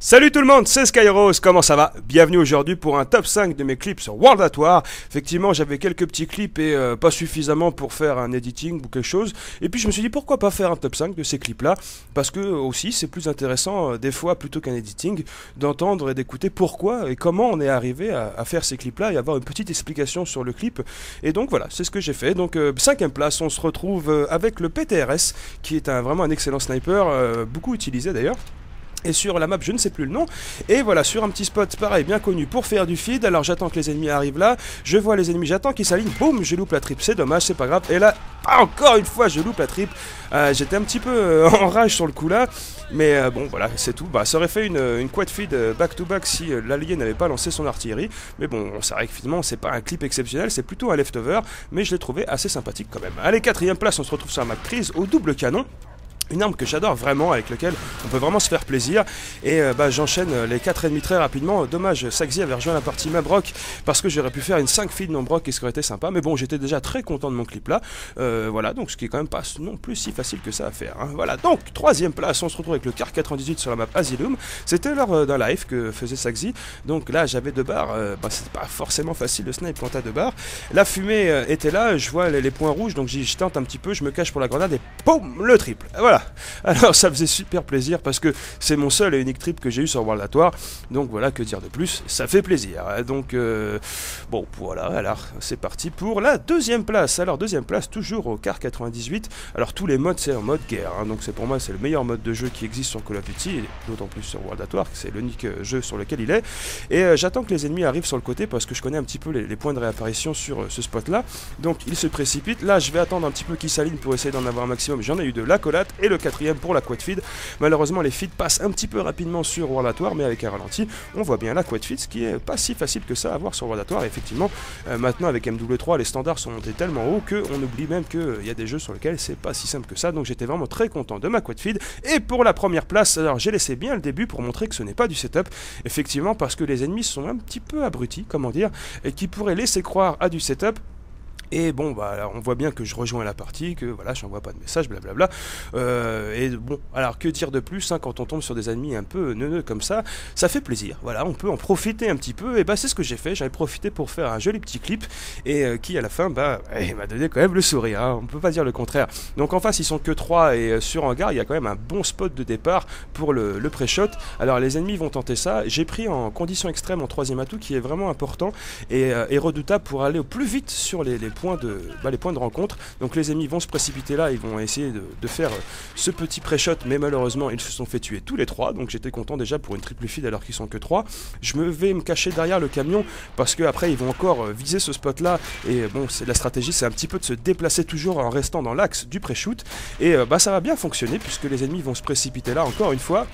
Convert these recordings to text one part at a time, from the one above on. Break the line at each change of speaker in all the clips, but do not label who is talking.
Salut tout le monde, c'est Skyrose, comment ça va? Bienvenue aujourd'hui pour un top 5 de mes clips sur World at War. Effectivement, j'avais quelques petits clips et pas suffisamment pour faire un editing ou quelque chose. Et puis je me suis dit pourquoi pas faire un top 5 de ces clips-là, parce que aussi c'est plus intéressant des fois plutôt qu'un editing, d'entendre et d'écouter pourquoi et comment on est arrivé à faire ces clips-là et avoir une petite explication sur le clip. Et donc voilà, c'est ce que j'ai fait. Donc 5ème place, on se retrouve avec le PTRS, qui est vraiment un excellent sniper, beaucoup utilisé d'ailleurs. Et sur la map, je ne sais plus le nom. Et voilà, sur un petit spot, pareil, bien connu pour faire du feed. Alors j'attends que les ennemis arrivent là. Je vois les ennemis, j'attends qu'ils s'alignent. Boum, je loupe la triple. C'est dommage, c'est pas grave. Et là, encore une fois, je loupe la triple. J'étais un petit peu en rage sur le coup là. Mais bon, voilà, c'est tout. Bah, ça aurait fait une quad feed back-to-back si l'allié n'avait pas lancé son artillerie. Mais bon, c'est vrai que finalement, c'est pas un clip exceptionnel. C'est plutôt un leftover. Mais je l'ai trouvé assez sympathique quand même. Allez, 4ème place, on se retrouve sur la map prise au double canon. Une arme que j'adore vraiment, avec laquelle on peut vraiment se faire plaisir. Et j'enchaîne les 4 ennemis très rapidement. Dommage, Saxy avait rejoint la partie Mabrock, parce que j'aurais pu faire une 5 feed non brock et ce qui aurait été sympa. Mais bon, j'étais déjà très content de mon clip là. Voilà, donc ce qui est quand même pas non plus si facile que ça à faire. Hein. Voilà, donc 3ème place, on se retrouve avec le Car 98 sur la map Asylum. C'était lors d'un live que faisait Saxy. Donc là, j'avais 2 barres. C'est pas forcément facile de snipe quand t'as 2 barres. La fumée était là, je vois les points rouges, donc je tente un petit peu, je me cache pour la grenade et boum, le triple. Voilà. Alors ça faisait super plaisir parce que c'est mon seul et unique trip que j'ai eu sur World at War. Donc voilà, que dire de plus, ça fait plaisir. Donc bon voilà, alors c'est parti pour la 2ème place. Alors 2ème place toujours au Car 98. Alors tous les modes c'est en mode guerre, hein. Donc c'est pour moi c'est le meilleur mode de jeu qui existe sur Call of Duty, et d'autant plus sur World at War, c'est l'unique jeu sur lequel il est. Et j'attends que les ennemis arrivent sur le côté parce que je connais un petit peu les points de réapparition sur ce spot là. Donc ils se précipitent, là je vais attendre un petit peu qu'ils s'alignent pour essayer d'en avoir un maximum. J'en ai eu 2, la collate et le 4ème pour la quad feed. Malheureusement les feeds passent un petit peu rapidement sur World at War, mais avec un ralenti on voit bien la quad feed, ce qui est pas si facile que ça à voir sur World at War. Et effectivement maintenant avec MW3 les standards sont montés tellement haut qu'on oublie même qu'il y a des jeux sur lesquels c'est pas si simple que ça. Donc j'étais vraiment très content de ma quad feed. Et pour la première place, alors j'ai laissé bien le début pour montrer que ce n'est pas du setup, effectivement, parce que les ennemis sont un petit peu abrutis, comment dire, et qui pourraient laisser croire à du setup. Et bon, bah, alors, on voit bien que je rejoins la partie, que voilà, j'envoie pas de message, blablabla. Et bon, alors que dire de plus, hein, quand on tombe sur des ennemis un peu neuneux comme ça fait plaisir. Voilà, on peut en profiter un petit peu, et bah c'est ce que j'ai fait. J'avais profité pour faire un joli petit clip, et qui à la fin, bah, il m'a donné quand même le sourire, hein, on peut pas dire le contraire. Donc en face, ils sont que 3, et sur hangar, il y a quand même un bon spot de départ pour le pré-shot. Alors les ennemis vont tenter ça. J'ai pris en condition extrême en 3ème atout, qui est vraiment important, et redoutable pour aller au plus vite sur les points de rencontre. Donc les ennemis vont se précipiter là, ils vont essayer de faire ce petit pré-shot, mais malheureusement ils se sont fait tuer tous les 3, donc j'étais content déjà pour une triple feed alors qu'ils sont que 3. Je vais me cacher derrière le camion parce que après ils vont encore viser ce spot là, et bon, la stratégie c'est un petit peu de se déplacer toujours en restant dans l'axe du pré-shoot, et ça va bien fonctionner puisque les ennemis vont se précipiter là encore une fois.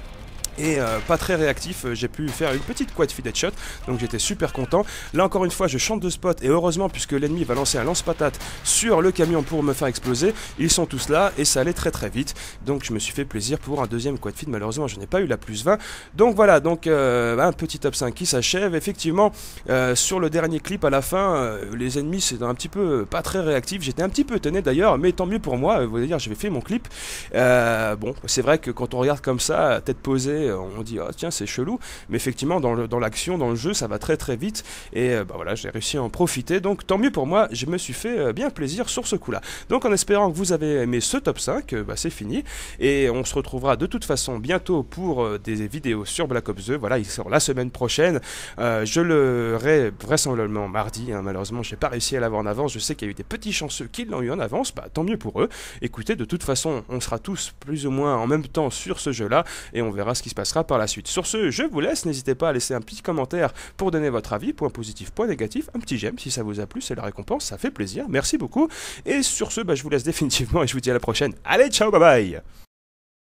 Et pas très réactif, j'ai pu faire une petite quad feed headshot, donc j'étais super content. Là encore une fois je chante de spot, et heureusement puisque l'ennemi va lancer un lance-patate sur le camion pour me faire exploser, ils sont tous là et ça allait très très vite. Donc je me suis fait plaisir pour un 2ème quad feed, malheureusement je n'ai pas eu la plus 20. Donc voilà, donc un petit top 5 qui s'achève. Effectivement sur le dernier clip à la fin, les ennemis c'est un petit peu pas très réactif, j'étais un petit peu étonné d'ailleurs, mais tant mieux pour moi, vous allez dire j'avais fait mon clip. Bon, c'est vrai que quand on regarde comme ça, tête posée, on dit ah tiens c'est chelou, mais effectivement dans l'action, dans le jeu ça va très très vite, et bah voilà, j'ai réussi à en profiter, donc tant mieux pour moi, je me suis fait bien plaisir sur ce coup là. Donc en espérant que vous avez aimé ce top 5, bah, c'est fini, et on se retrouvera de toute façon bientôt pour des vidéos sur Black Ops 2, voilà, il sort la semaine prochaine, je l'aurai vraisemblablement mardi, hein, malheureusement j'ai pas réussi à l'avoir en avance, je sais qu'il y a eu des petits chanceux qui l'ont eu en avance, bah tant mieux pour eux. Écoutez, de toute façon on sera tous plus ou moins en même temps sur ce jeu là, et on verra ce qui se passera par la suite. Sur ce, je vous laisse, n'hésitez pas à laisser un petit commentaire pour donner votre avis, point positif, point négatif, un petit j'aime si ça vous a plu, c'est la récompense, ça fait plaisir, merci beaucoup, et sur ce, bah, je vous laisse définitivement et je vous dis à la prochaine. Allez, ciao, bye bye.